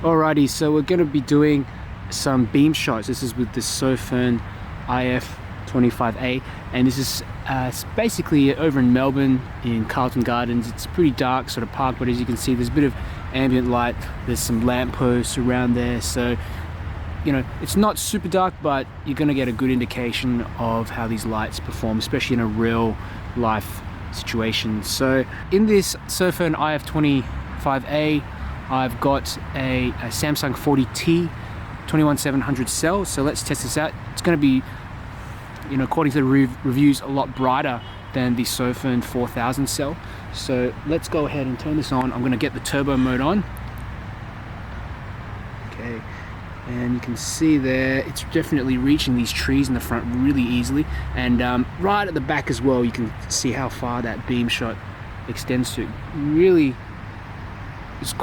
Alrighty, so we're going to be doing some beam shots. This is with the Sofirn IF25a, and this is basically over in Melbourne in Carlton Gardens. It's a pretty dark sort of park, but as you can see, there's a bit of ambient light. There's some lampposts around there, so you know it's not super dark, but you're going to get a good indication of how these lights perform, especially in a real life situation. So in this Sofirn IF25a, I've got a Samsung 40T 21700 cell, so let's test this out. It's going to be, you know, according to the reviews, a lot brighter than the Sofirn 4000 cell. So let's go ahead and turn this on. I'm going to get the turbo mode on. Okay, and you can see there, it's definitely reaching these trees in the front really easily, and right at the back as well, you can see how far that beam shot extends to. Really is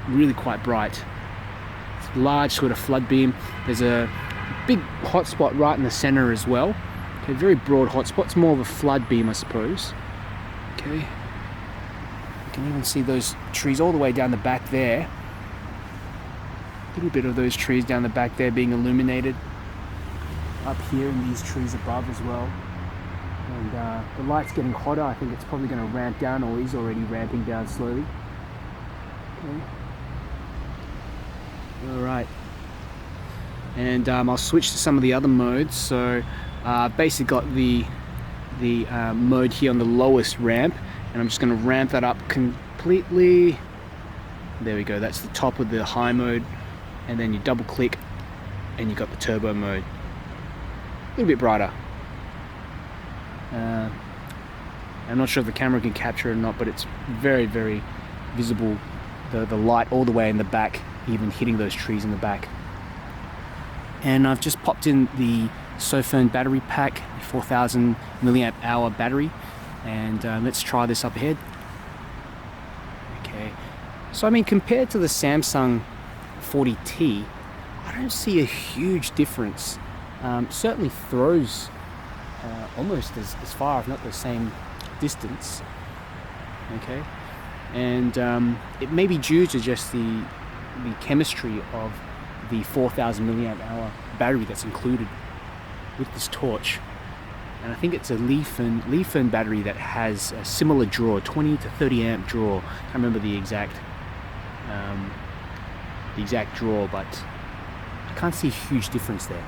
really quite bright. It's a large sort of flood beam. There's a big hotspot right in the center as well. Okay, very broad hotspot. It's more of a flood beam, I suppose. Okay, you can even see those trees all the way down the back there. A little bit of those trees down the back there being illuminated. Up here in these trees above as well. And the light's getting hotter. I think it's probably going to ramp down, or is already ramping down slowly. Okay. Alright. And I'll switch to some of the other modes. So I've basically got the mode here on the lowest ramp, and I'm just going to ramp that up completely. There we go, that's the top of the high mode, and then you double click and you got the turbo mode. A little bit brighter. I'm not sure if the camera can capture it or not, but it's very, very visible, the light all the way in the back, even hitting those trees in the back. And I've just popped in the Sofirn battery pack, 4000 milliamp hour battery, and let's try this up ahead. Okay, so I mean, compared to the Samsung 40T, I don't see a huge difference. Certainly throws almost as far, if not the same distance. Okay, and it may be due to just the chemistry of the 4000 milliamp hour battery that's included with this torch. And I think it's a Sofirn battery that has a similar draw, 20 to 30 amp draw. I can't remember the exact draw, but I can't see a huge difference there.